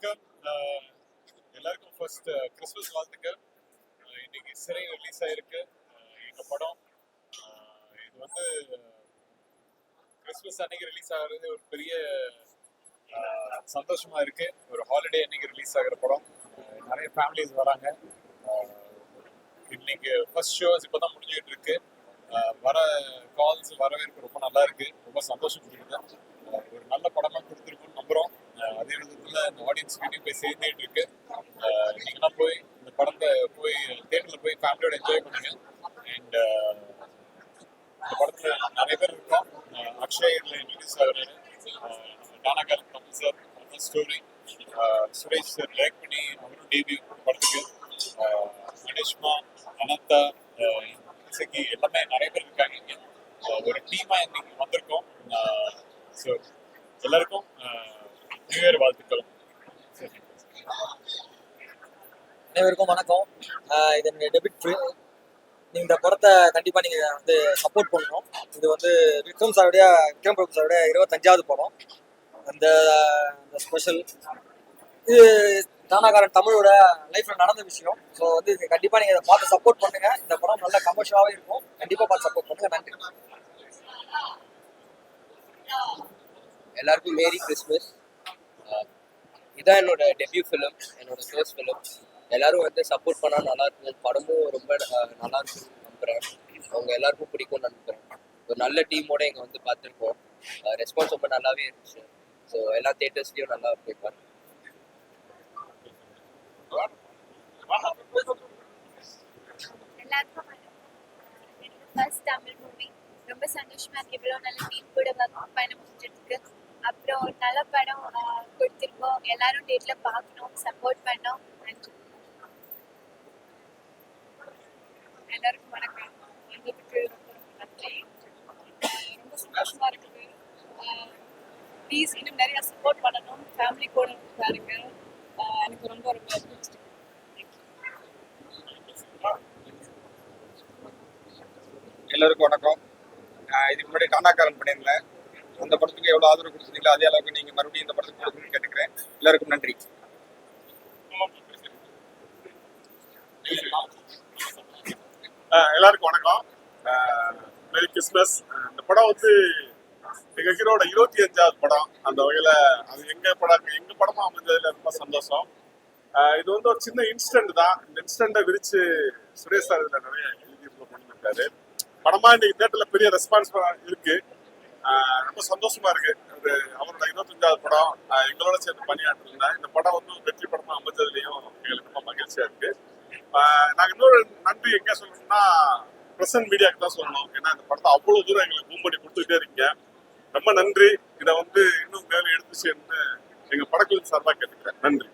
வணக்கம். எல்லாருக்கும் first Christmas வாழ்த்துக்கள். இன்னைக்கு சிறை ரிலீஸ் ஆயிருக்கு எங்க படம். இது வந்து கிறிஸ்மஸ் அன்னைக்கு ரிலீஸ் ஆகிறது ஒரு பெரிய சந்தோஷமா இருக்கு. ஒரு ஹாலிடே அன்னைக்கு ரிலீஸ் ஆகிற படம். நிறைய ஃபேமிலிஸ் வராங்க. இன்னைக்கு ஃபர்ஸ்ட் ஷோஸ் இப்போதான் முடிஞ்சுட்டு இருக்கு. வர கால்ஸ் வரவேற்பு ரொம்ப நல்லா இருக்கு. ரொம்ப சந்தோஷம் கொடுக்குது. ஒரு நல்ல படமா கொடுத்துருக்கோம்னு நம்புறோம். அதே விதத்துல இந்த ஆடியன்ஸ் கிட்டையும் போய் சேர்ந்துட்டு இருக்கு. நீங்களாம் போய் இந்த படத்தை போய் தியேட்டர்ல போய் ஃபேமிலியோட என்ஜாய் பண்ணுங்க. அண்ட் இந்த படத்துல நிறைய பேர் இருக்கோம். அக்ஷய் இன்ட்ரடியூஸ் ஆகுறாரு. டானாகால் Kamal sir story, Suresh sir like பண்ணி அவரும் டேபியூ படத்துக்கு, மனிஷ்மா, அனந்தா, இசக்கி எல்லாமே நிறைய பேர் இருக்காங்க. இங்க ஒரு டீமா இன்னைக்கு வந்திருக்கோம். ஸோ எல்லாருக்கும் நியூ இயர் வாழ்த்துக்கள். அனைவருக்கும் வணக்கம். இது டெபிட் ஃப்ரீ. இந்த படத்தை கண்டிப்பா நீங்க வந்து சப்போர்ட் பண்ணணும். இது வந்து விக்ரம் பிரபு சாருடைய 25வது படம். அந்த ஸ்பெஷல் இது தானாகாரன் தமிழோட லைஃப்ல நடந்த விஷயம். ஸோ வந்து இது கண்டிப்பா நீங்க இதை பார்த்து சப்போர்ட் பண்ணுங்க. இந்த படம் நல்ல கமர்ஷியலாவே இருக்கும். கண்டிப்பா பார்த்து சப்போர்ட் பண்ணுங்க. நன்றி. எல்லாருக்கும் மேரி கிறிஸ்மஸ். இதான் என்னோட டெபியூ ஃபிலிம், என்னோட ஃபர்ஸ்ட் ஃபிலிம். எல்லாரும் வந்து சப்போர்ட் பண்ணால் நல்லா இருக்கும். படமும் ரொம்ப நல்லா இருக்குன்னு நம்புகிறேன். அவங்க எல்லாருக்கும் பிடிக்கும்னு நம்புகிறேன். ஒரு நல்ல டீமோட இங்கே வந்து பார்த்துருக்கோம். ரெஸ்பான்ஸ் ரொம்ப நல்லாவே இருந்துச்சு. ஸோ எல்லா தியேட்டர்ஸ்லையும் நல்லா போய்ப்பாங்க. எல்லாருக்கும் ஃபர்ஸ்ட் தமிழ் மூவி. ரொம்ப சந்தோஷமா இருக்கு. இவ்வளோ நல்ல டீம் கூட ஒர்க் பண்ண முடிஞ்சிருக்கு. அப்புறம் ஒரு நல்ல படம் கொடுத்துருக்கோம். எல்லாரும் டேட்ல பார்க்கணும், சப்போர்ட் பண்ணோம். நன்றி. எல்லாருக்கும் வணக்கம். எங்களுக்கு நன்றி. ரொம்ப சந்தோஷமா இருக்குது. ப்ளீஸ் இன்னும் நிறைய சப்போர்ட் பண்ணணும். ஃபேமிலி கூட பாருங்க. எனக்கு ரொம்ப ரொம்ப பிடிச்சிருக்கு. எல்லாருக்கும் வணக்கம். இதுக்கு முன்னாடி டானாகாரன் பண்ணியிருந்தேன். அந்த படத்துக்கு எவ்வளோ ஆதரவு கொடுத்துருந்தீங்களோ அதே அளவுக்கு நீங்கள் மறுபடியும் இந்த படத்துக்கு கொடுக்கணும்னு கேட்டுக்கிறேன். எல்லாருக்கும் நன்றி. எல்லாருக்கும் வணக்கம். Merry Christmas. இந்த படம் வந்து எங்க ஹீரோட 25வது படம். அந்த வகையில அது எங்க படமா அமைஞ்சதுல ரொம்ப சந்தோஷம். இது வந்து ஒரு சின்ன இன்சிடென்ட் தான். இந்த இன்சிடென்ட்டை விரிச்சு சுரேஷ் சார் இதுல நிறைய எழுதி பண்ணியிருக்காரு. படமா இன்னைக்கு தியேட்டர்ல பெரிய ரெஸ்பான்ஸ் இருக்கு. ரொம்ப சந்தோஷமா இருக்கு. அது அவரோட 25வது படம். எங்களோட சேர்ந்து பணியாற்றிருந்தேன். இந்த படம் வந்து வெற்றி படமா அமைஞ்சதுலயும் எங்களுக்கு ரொம்ப மகிழ்ச்சியா இருக்கு. நாங்க இன்னொரு நன்றி எங்க சொல்லணும்னா பிரசன்ட் மீடியாவுக்கு தான் சொல்லணும். ஏன்னா இந்த படத்தை அவ்வளவு தூரம் எங்களுக்கு மூவ் பண்ணி கொடுத்துக்கிட்டே இருக்கீங்க. ரொம்ப நன்றி. இதை வந்து இன்னும் மேலே எடுத்து சேர்ந்து எங்க படக்குழு சார்பாக கேட்டுக்கிறேன். நன்றி.